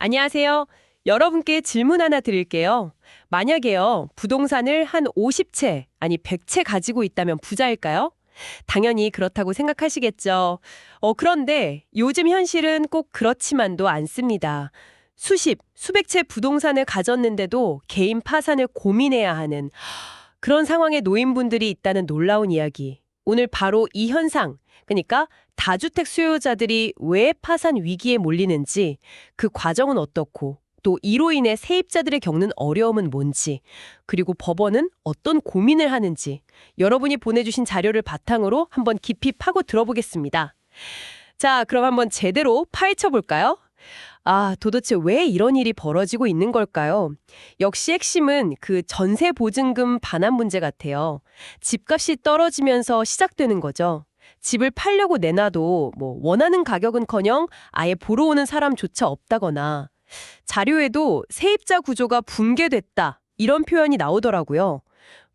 안녕하세요. 여러분께 질문 하나 드릴게요. 만약에요, 부동산을 한 50채, 아니 100채 가지고 있다면 부자일까요? 당연히 그렇다고 생각하시겠죠. 그런데 요즘 현실은 꼭 그렇지만도 않습니다. 수백 채 부동산을 가졌는데도 개인 파산을 고민해야 하는 그런 상황에 놓인 분들이 있다는 놀라운 이야기. 오늘 바로 이 현상, 그러니까 다주택 수요자들이 왜 파산 위기에 몰리는지, 그 과정은 어떻고, 또 이로 인해 세입자들이 겪는 어려움은 뭔지, 그리고 법원은 어떤 고민을 하는지, 여러분이 보내주신 자료를 바탕으로 한번 깊이 파고 들어보겠습니다. 자, 그럼 한번 제대로 파헤쳐 볼까요? 도대체 왜 이런 일이 벌어지고 있는 걸까요? 역시 핵심은 그 전세 보증금 반환 문제 같아요. 집값이 떨어지면서 시작되는 거죠. 집을 팔려고 내놔도 원하는 가격은커녕 아예 보러 오는 사람조차 없다거나, 자료에도 세입자 구조가 붕괴됐다 이런 표현이 나오더라고요.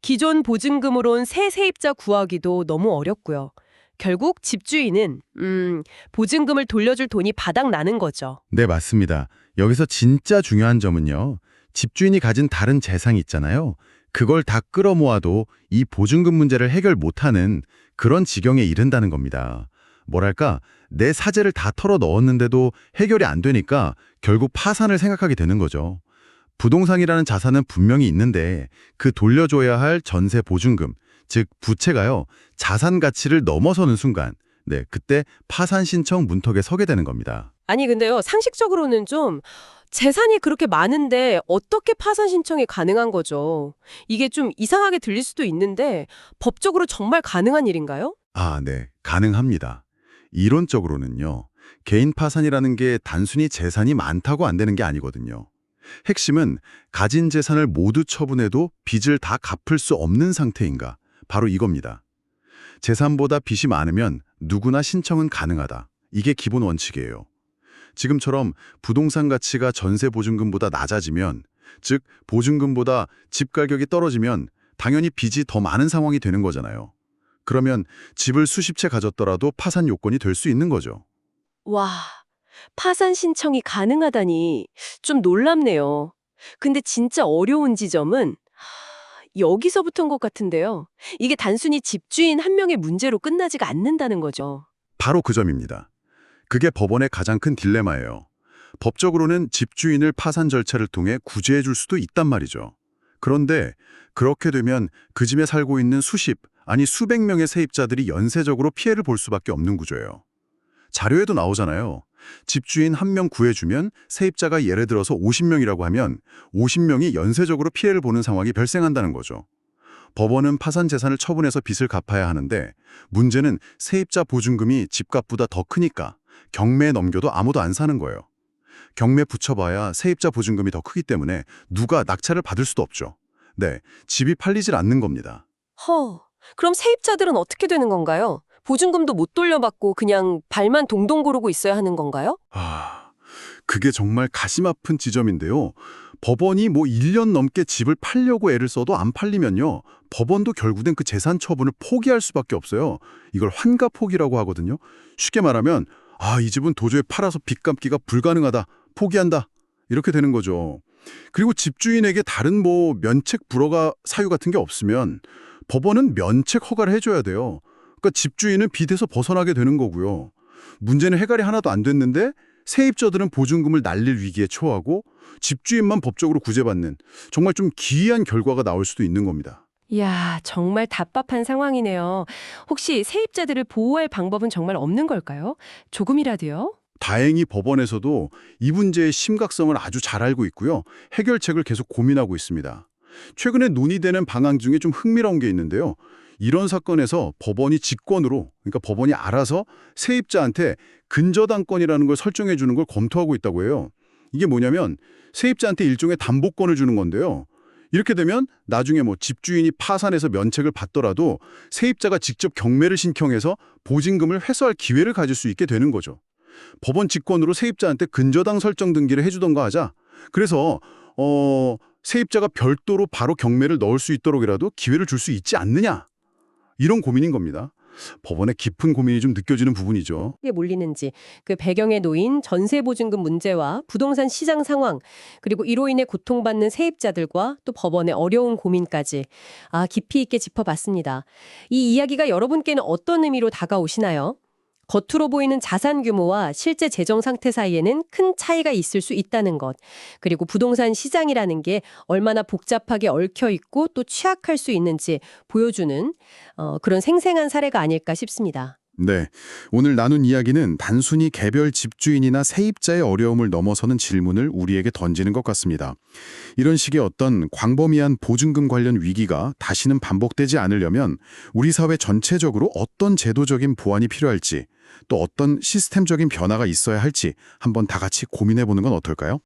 기존 보증금으론 새 세입자 구하기도 너무 어렵고요. 결국 집주인은 보증금을 돌려줄 돈이 바닥 나는 거죠. 네, 맞습니다. 여기서 진짜 중요한 점은요. 집주인이 가진 다른 재산이 있잖아요. 그걸 다 끌어모아도 이 보증금 문제를 해결 못하는 그런 지경에 이른다는 겁니다. 뭐랄까, 내 사재를 다 털어 넣었는데도 해결이 안 되니까 결국 파산을 생각하게 되는 거죠. 부동산이라는 자산은 분명히 있는데 그 돌려줘야 할 전세 보증금, 즉 부채가요, 자산 가치를 넘어서는 순간, 그때 파산 신청 문턱에 서게 되는 겁니다. 아니 근데요, 상식적으로는 좀 재산이 그렇게 많은데 어떻게 파산 신청이 가능한 거죠? 이게 좀 이상하게 들릴 수도 있는데 법적으로 정말 가능한 일인가요? 네, 가능합니다. 이론적으로는요, 개인 파산이라는 게 단순히 재산이 많다고 안 되는 게 아니거든요. 핵심은 가진 재산을 모두 처분해도 빚을 다 갚을 수 없는 상태인가, 바로 이겁니다. 재산보다 빚이 많으면 누구나 신청은 가능하다. 이게 기본 원칙이에요. 지금처럼 부동산 가치가 전세 보증금보다 낮아지면, 즉 보증금보다 집 가격이 떨어지면 당연히 빚이 더 많은 상황이 되는 거잖아요. 그러면 집을 수십 채 가졌더라도 파산 요건이 될 수 있는 거죠. 와, 파산 신청이 가능하다니 좀 놀랍네요. 근데 진짜 어려운 지점은 여기서부터인 것 같은데요. 이게 단순히 집주인 한 명의 문제로 끝나지가 않는다는 거죠. 바로 그 점입니다. 그게 법원의 가장 큰 딜레마예요. 법적으로는 집주인을 파산 절차를 통해 구제해 줄 수도 있단 말이죠. 그런데 그렇게 되면 그 집에 살고 있는 수십, 아니 수백 명의 세입자들이 연쇄적으로 피해를 볼 수밖에 없는 구조예요. 자료에도 나오잖아요. 집주인 한 명 구해주면 세입자가 예를 들어서 50명이라고 하면 50명이 연쇄적으로 피해를 보는 상황이 발생한다는 거죠. 법원은 파산 재산을 처분해서 빚을 갚아야 하는데 문제는 세입자 보증금이 집값보다 더 크니까 경매에 넘겨도 아무도 안 사는 거예요. 경매 붙여봐야 세입자 보증금이 더 크기 때문에 누가 낙찰을 받을 수도 없죠. 집이 팔리질 않는 겁니다. 그럼 세입자들은 어떻게 되는 건가요? 보증금도 못 돌려받고 그냥 발만 동동 구르고 있어야 하는 건가요? 그게 정말 가슴 아픈 지점인데요. 법원이 1년 넘게 집을 팔려고 애를 써도 안 팔리면요, 법원도 결국엔 그 재산 처분을 포기할 수밖에 없어요. 이걸 환가 포기라고 하거든요. 쉽게 말하면 이 집은 도저히 팔아서 빚 갚기가 불가능하다, 포기한다, 이렇게 되는 거죠. 그리고 집주인에게 다른 면책 불허가 사유 같은 게 없으면 법원은 면책 허가를 해줘야 돼요. 그러니까 집주인은 빚에서 벗어나게 되는 거고요. 문제는 해결이 하나도 안 됐는데 세입자들은 보증금을 날릴 위기에 처하고 집주인만 법적으로 구제받는, 정말 좀 기이한 결과가 나올 수도 있는 겁니다. 이야, 정말 답답한 상황이네요. 혹시 세입자들을 보호할 방법은 정말 없는 걸까요? 조금이라도요? 다행히 법원에서도 이 문제의 심각성을 아주 잘 알고 있고요. 해결책을 계속 고민하고 있습니다. 최근에 논의되는 방안 중에 좀 흥미로운 게 있는데요. 이런 사건에서 법원이 직권으로, 그러니까 법원이 알아서 세입자한테 근저당권이라는 걸 설정해 주는 걸 검토하고 있다고 해요. 이게 뭐냐면 세입자한테 일종의 담보권을 주는 건데요. 이렇게 되면 나중에 집주인이 파산해서 면책을 받더라도 세입자가 직접 경매를 신청해서 보증금을 회수할 기회를 가질 수 있게 되는 거죠. 법원 직권으로 세입자한테 근저당 설정 등기를 해주던가 하자. 그래서 세입자가 별도로 바로 경매를 넣을 수 있도록이라도 기회를 줄 수 있지 않느냐, 이런 고민인 겁니다. 법원의 깊은 고민이 좀 느껴지는 부분이죠. 에 몰리는지, 그 배경에 놓인 전세보증금 문제와 부동산 시장 상황, 그리고 이로 인해 고통받는 세입자들과 또 법원의 어려운 고민까지 깊이 있게 짚어봤습니다. 이 이야기가 여러분께는 어떤 의미로 다가오시나요? 겉으로 보이는 자산 규모와 실제 재정 상태 사이에는 큰 차이가 있을 수 있다는 것, 그리고 부동산 시장이라는 게 얼마나 복잡하게 얽혀 있고 또 취약할 수 있는지 보여주는 그런 생생한 사례가 아닐까 싶습니다. 네, 오늘 나눈 이야기는 단순히 개별 집주인이나 세입자의 어려움을 넘어서는 질문을 우리에게 던지는 것 같습니다. 이런 식의 어떤 광범위한 보증금 관련 위기가 다시는 반복되지 않으려면 우리 사회 전체적으로 어떤 제도적인 보완이 필요할지, 또 어떤 시스템적인 변화가 있어야 할지 한번 다 같이 고민해 보는 건 어떨까요?